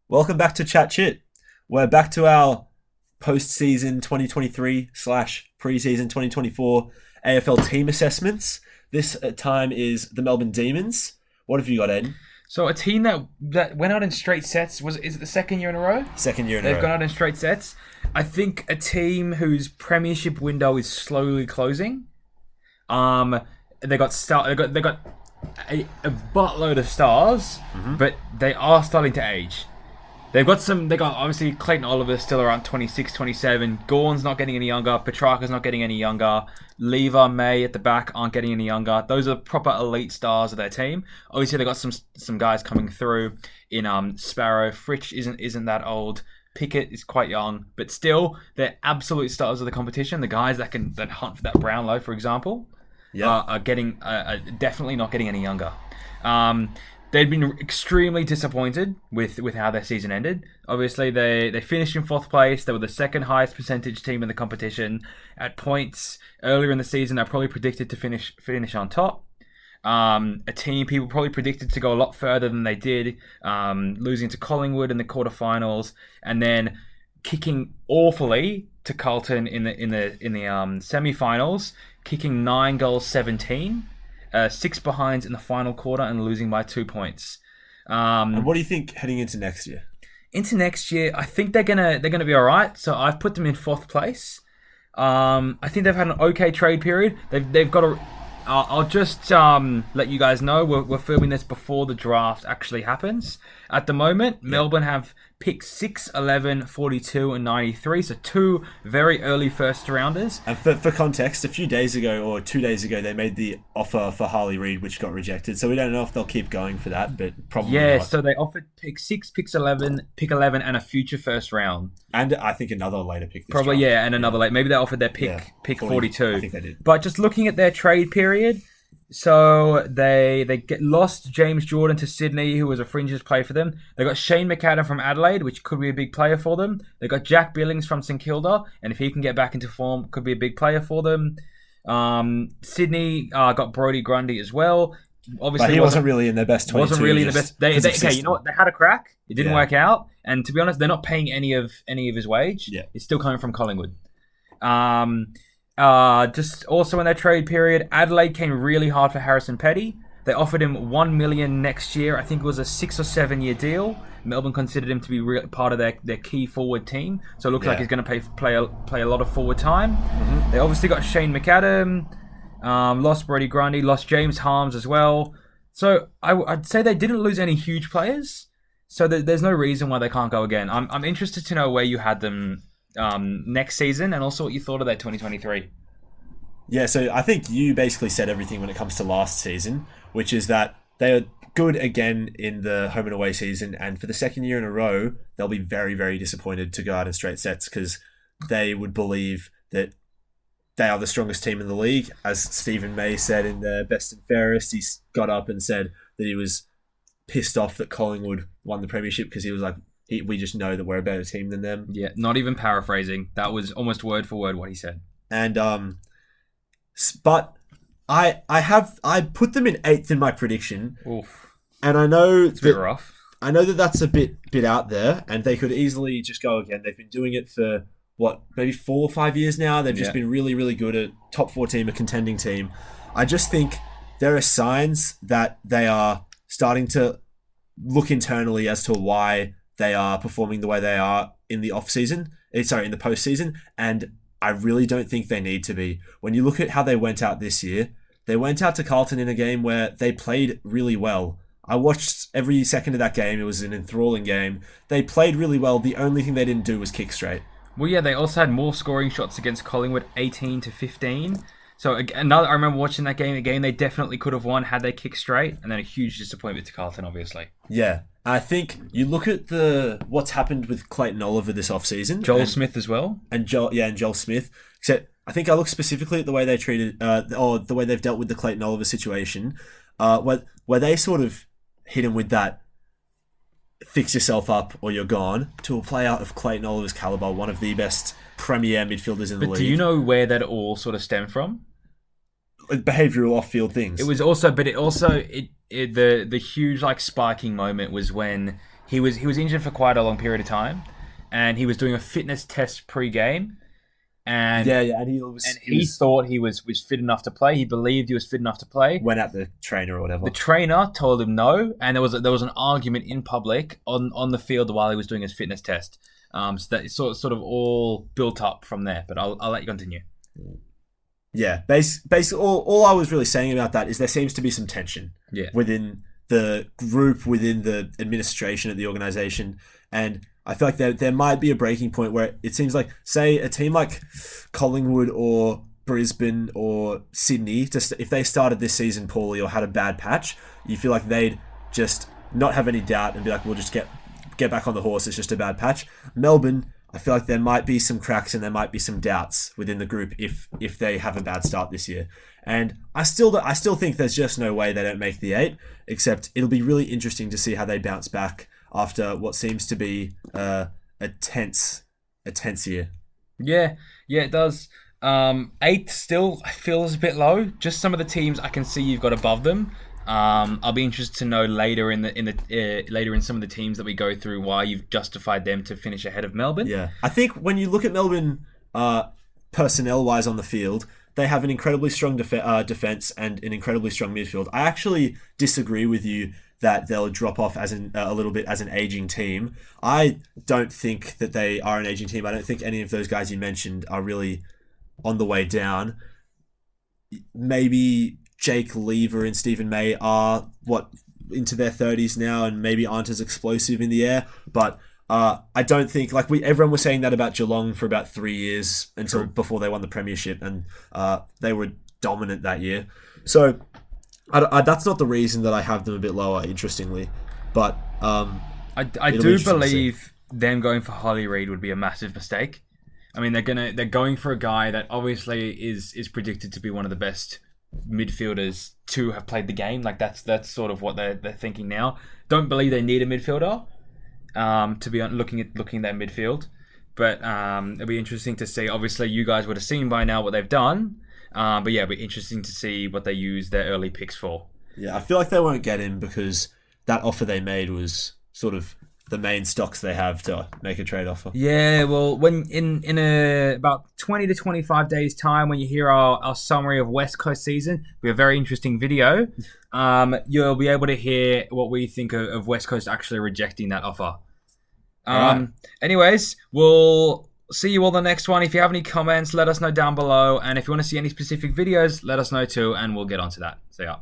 Welcome back to Chat Chit. We're back to our post-season 2023 slash pre-season 2024 AFL team assessments. This time is the Melbourne Demons. What have you got, Aiden? So a team that went out in straight sets is it the second year in a row? Second year in a They've row. gone out in straight sets. I think a team whose premiership window is slowly closing. They got a buttload of stars, but they are starting to age. They got obviously Clayton Oliver still around 26, 27. Gorn's not getting any younger. Petrarca's not getting any younger. Lever, May at the back aren't getting any younger. Those are proper elite stars of their team. Obviously, they got some guys coming through in Sparrow. Fritsch isn't that old. Pickett is quite young, but still, they're absolute stars of the competition. The guys that hunt for that Brownlow, for example, are definitely not getting any younger. They'd been extremely disappointed with how their season ended. Obviously, they finished in fourth place. They were the second highest percentage team in the competition. At points earlier in the season, they probably predicted to finish on top. A team people probably predicted to go a lot further than they did, losing to Collingwood in the quarterfinals, and then kicking awfully to Carlton in the semi-finals, kicking 9 goals 17. 6 behinds in the final quarter and losing by 2 points. And what do you think heading into next year? Into next year, I think they're gonna be all right. So I've put them in fourth place. I think they've had an okay trade period. They've got a. I'll just let you guys know we're filming this before the draft actually happens. At the moment, Melbourne have picked 6, 11, 42 and 93. So 2 very early first rounders. And for context, a few days ago or 2 days ago, they made the offer for Harley Reid, which got rejected. So we don't know if they'll keep going for that, but probably not. So they offered pick 6, pick 11, and a future first round. And I think another later pick. Probably, draft. and another late. Maybe they offered their pick 42. I think they did. But just looking at their trade period, so they lost James Jordan to Sydney, who was a fringes player for them. They got Shane McAdam from Adelaide, which could be a big player for them. They got Jack Billings from St Kilda, and if he can get back into form, could be a big player for them. Sydney got Brodie Grundy as well. Obviously, But he wasn't really in their best 22. Wasn't really in the best. Okay, you know what? They had a crack. It didn't work out, and to be honest, they're not paying any of his wage. Yeah. It's still coming from Collingwood. Just also in their trade period, Adelaide came really hard for Harrison Petty. They offered him $1 million next year. I think it was a 6 or 7 year deal. Melbourne considered him to be part of their key forward team, so it looks like he's going to play a lot of forward time. They obviously got Shane McAdam, lost Brodie Grundy, lost James Harms as well. So I'd say they didn't lose any huge players. So there's no reason why they can't go again. I'm interested to know where you had them next season, and also what you thought of that 2023. Yeah, so I think you basically said everything when it comes to last season, which is that they are good again in the home and away season, and for the second year in a row, they'll be very, very disappointed to go out in straight sets because they would believe that they are the strongest team in the league. As Stephen May said in the Best and Fairest, he got up and said that he was pissed off that Collingwood won the premiership because he was like, we just know that we're a better team than them. Yeah, not even paraphrasing. That was almost word for word what he said. And but I put them in 8th in my prediction. Oof. And I know It's a bit rough. I know that that's a bit out there, and they could easily just go again. They've been doing it for maybe 4 or 5 years now. They've just been really, really good at top 4 team, a contending team. I just think there are signs that they are starting to look internally as to why they are performing the way they are in the in the postseason, and I really don't think they need to be. When you look at how they went out this year, they went out to Carlton in a game where they played really well. I watched every second of that game. It was an enthralling game. They played really well. The only thing they didn't do was kick straight. Well, yeah, they also had more scoring shots against Collingwood, 18-15. So I remember watching that game. A game they definitely could have won had they kicked straight, and then a huge disappointment to Carlton, obviously. Yeah, I think you look at what's happened with Clayton Oliver this offseason. Joel Smith as well. And Joel Smith. Except I think I look specifically at the way they treated, or the way they've dealt with the Clayton Oliver situation, where they sort of hit him with that fix yourself up or you're gone, to a player of Clayton Oliver's caliber, one of the best premier midfielders in the league. But do you know where that all sort of stemmed from? Behavioural off-field things. The huge spiking moment was when he was injured for quite a long period of time, and he was doing a fitness test pre-game, and and he thought he was fit enough to play. He believed he was fit enough to play. Went at the trainer or whatever. The trainer told him no, and there was an argument in public on the field while he was doing his fitness test. So that sort of all built up from there. But I'll let you continue. Yeah, basically, all I was really saying about that is there seems to be some tension within the group, within the administration at the organization, and I feel like there might be a breaking point where it seems like, say, a team like Collingwood or Brisbane or Sydney, if they started this season poorly or had a bad patch, you feel like they'd just not have any doubt and be like, we'll just get back on the horse, it's just a bad patch. Melbourne, I feel like there might be some cracks and there might be some doubts within the group if they have a bad start this year. And I still think there's just no way they don't make the 8, except it'll be really interesting to see how they bounce back after what seems to be a tense year. Yeah, it does. 8 still feels a bit low. Just some of the teams I can see you've got above them. I'll be interested to know later later in some of the teams that we go through why you've justified them to finish ahead of Melbourne. Yeah, I think when you look at Melbourne personnel-wise on the field, they have an incredibly strong defense and an incredibly strong midfield. I actually disagree with you that they'll drop off as a little bit as an aging team. I don't think that they are an aging team. I don't think any of those guys you mentioned are really on the way down. Maybe Jake Lever and Stephen May are into their 30s now and maybe aren't as explosive in the air, but I don't think everyone was saying that about Geelong for about 3 years before they won the premiership, and they were dominant that year. So that's not the reason that I have them a bit lower, interestingly, but I do believe them going for Holly Reid would be a massive mistake. I mean, they're going for a guy that obviously is predicted to be one of the best midfielders to have played the game. Like that's sort of what they're thinking now. Don't believe they need a midfielder to be looking at that midfield, but it'll be interesting to see. Obviously, you guys would have seen by now what they've done. But yeah, it'll be interesting to see what they use their early picks for. Yeah, I feel like they won't get him because that offer they made was sort of the main stocks they have to make a trade offer. Yeah, well, when in about 20 to 25 days time, when you hear our summary of West Coast season, we have a very interesting video. You'll be able to hear what we think of West Coast actually rejecting that offer. Right. Anyways, we'll see you all the next one. If you have any comments, let us know down below. And if you want to see any specific videos, let us know too, and we'll get onto that. See ya.